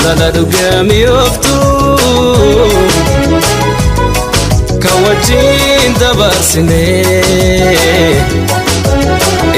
jaalala dhugamii oftuu kan wajjin dabarsinee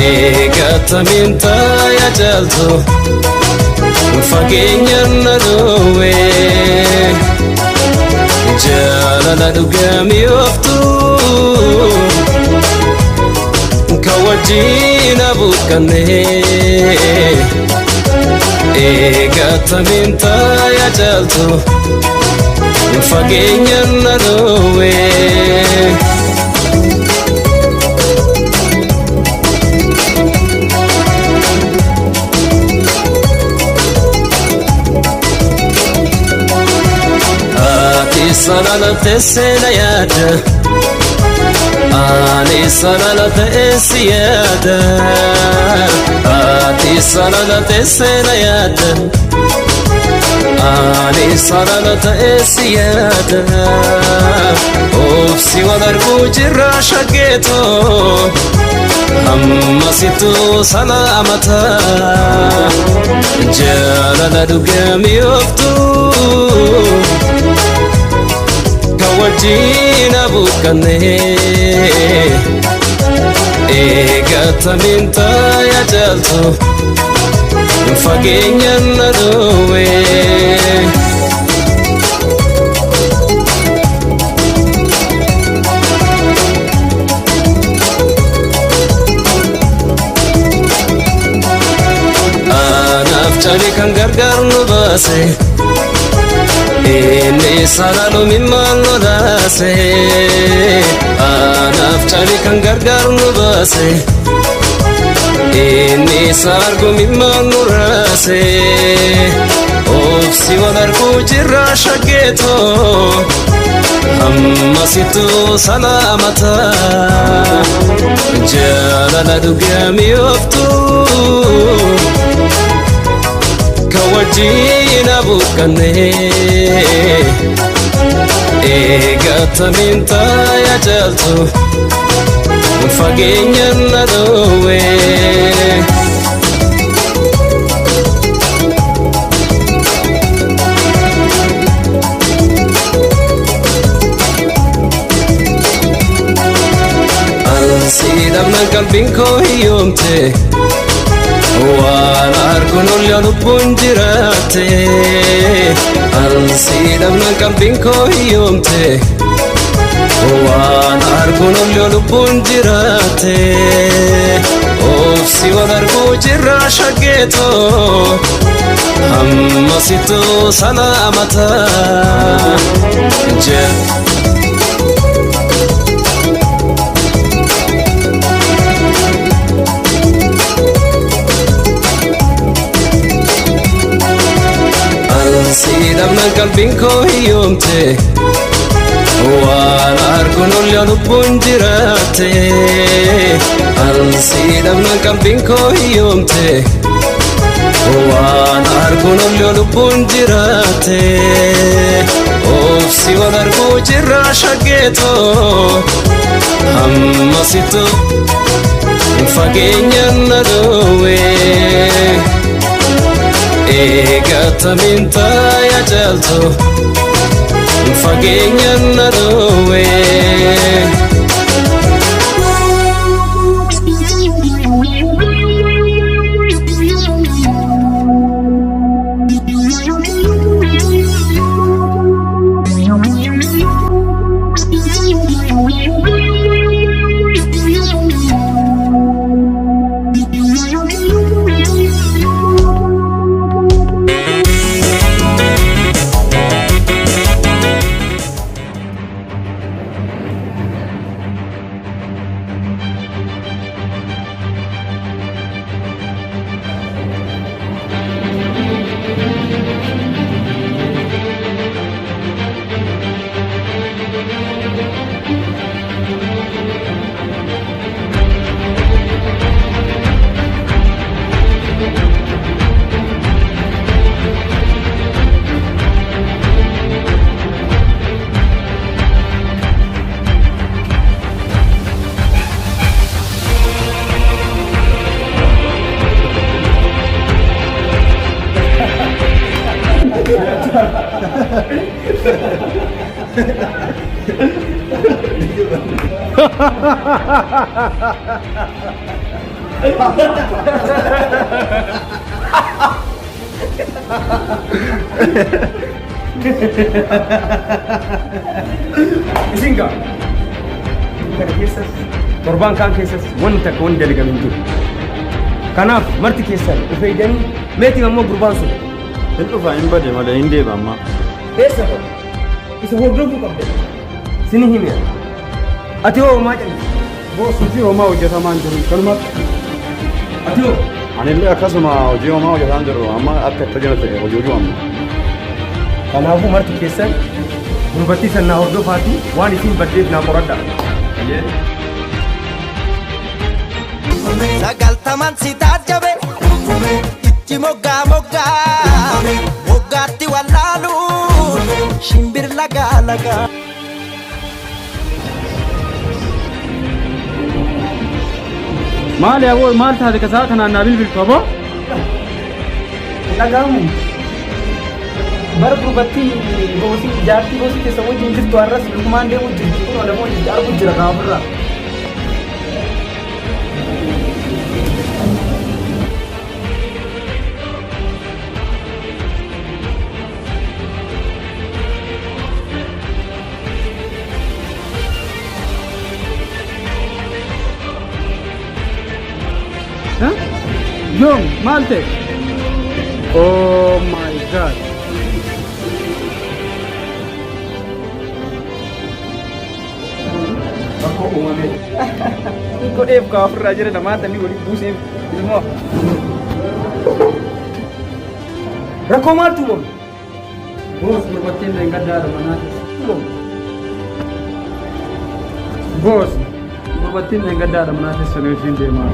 eegatamiin taayaa jaaltu fageenyaan na dhoowwee jaalala dhugamii oftuu kan wajjin abuuqqannee eegatamiin taayaa jaaltu fageenyaan na dhoowwee ati salala teessena yaada ani salala teessi yaada ati salala teessena yaada ani salala teessi yaada obsi wal arguu jirra shaggeetoo ammasitu salaamata jaalala dhugamii oftuu kan wajjin abuuqqannee eegatamiin taayaa jaaltu fageenyaan na dhoowwee anaaf cali kan gargaar nu baase inni salaalu mimmaan lolaase anaaf cali kan gargaar nu baase inni sargu mimmaan nu raase obsi wal arguu jirra shaggeetoo ammasitu salaamata jaalala dhugamii oftuu kan wajjin abuuqqannee eegatamiin taayaa jaaltu fageenyaan na dhoowwee ansi dhabnaan qalbiin koo hiyyoomte waan arguun olyaa lubbuun jiraatte ansi dhabnaan qalbiin koo hiyyoomte waan arguun olyaa lubbuun jiraatte obsi wal arguu jirra shaggeetoo ammasitu salaamata ansi dhabnaan qalbiin koo hiyyoomte waan arguun olyaa lubbuun jiraatte ansi dhabnaan qalbiin koo hiyyoomte waan arguun olyaa lubbuun jiraatte obsi wal arguu jirra shaggeetoo ammasitu fageenyaan na dhoowwee eegatamiin taayaa jaaltu fageenyaan na dhoowwee Isinga. Torban kan keessas wanta akka wanda dalagame hin jiru. Kanaaf marti keessan fayyadanii meetii ammoo gurbaan sun hin dhufa hin bade malee hin deeba amma. Eessa fa'a? Isa hordofuu qabda. Sini himi. Ati hoo maa callisu? Hojii homaa hojjetamaa hin jiru. Kanumatti. Ati hoo? Ani illee akkasuma hojii homaa hojjetaa hin jiru. Amma akka itti jala ta'e hojii amma. Kanaafuu marti keessan gurbattii sannaa hordofaati waan isin baddeef naa qoradha. Sagaltaman si tajabe itti moggaa moggaatti wallaalu shimbir lagaa lagaa. Maal yaa maal taate kasaa kanaan naa bilbiltu aboo? Dhagaamu bara gurbattii goosii jaartii goosii keessa wajjin jirtu har'as lukumaan deemuu jirti kun namoonni arguu jira kaafirraa. Yoom maal ta'e? Oh my god. Bakka uumame. Godheef kaafirraa jira namoota ni waliin buuseef ilmoo. Rakkoo maaltu uumamu? Boos gurbattiin na hin gaddaadha manaatis. Boos gurbattiin na hin gaddaadha manaatis sanuuf hin deemaa.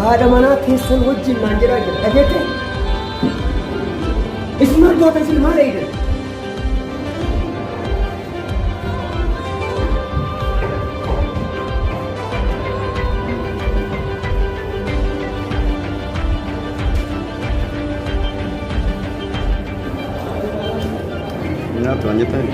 Haadha manaa keessan wajjin naan jedhaa jira dhageette. Isin maal goota isin maal eegan? Nyaatu waan jettan.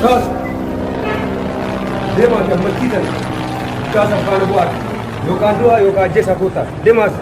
Kaas deemaa gammachiisan kaasa faana bu'aa yookaan du'aa yookaan ajjeesaa kootaa deemaas.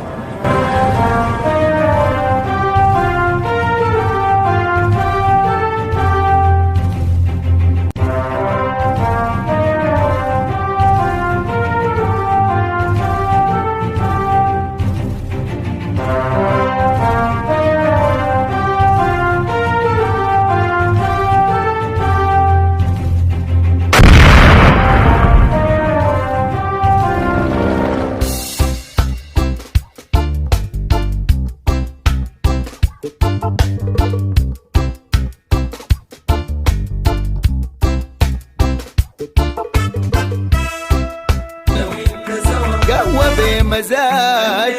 مزاج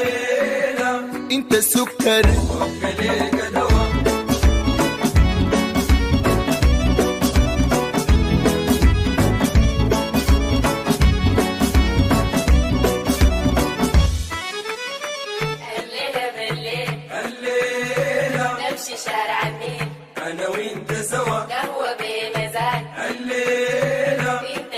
انت السكر نمشي شارع النيل انا وانت سوا قهوة بمزاج الليلة انت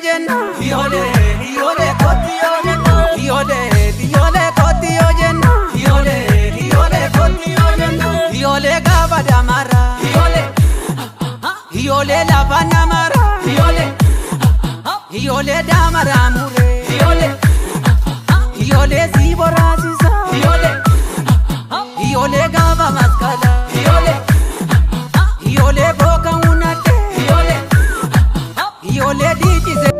jenna Iole iole koti yo jenna Iole iole koti yo jenna Iole iole koti yo jenna Iole gaba damara Iole Iole lava namara Iole Iole damara mure Iole Iole zibora sisa Iole Iole gaba maskala Iole Iole boka unate Iole Iole dijize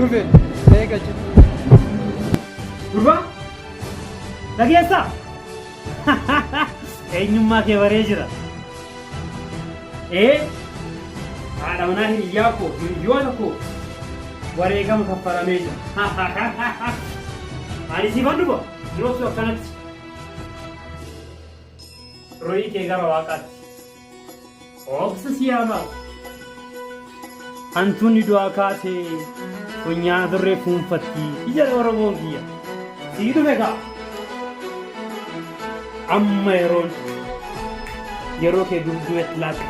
dhufe eega jiru. Durba? Dhageessa? Eenyummaa kee baree jira. Haadha manaa hiriyaa koo hiriyoota koo wareegama kaffalamee jira. Ani siifan dhufa yeroo sun akkanatti. Royii kee gara waaqaatti. Obsa siyaamaa. Hantuunni du'aa kaatee funyaa turree fuunfatti ija Oromoon kiyya. Sii dhufe kaa. Amma yeroo kee dubduwetti laata.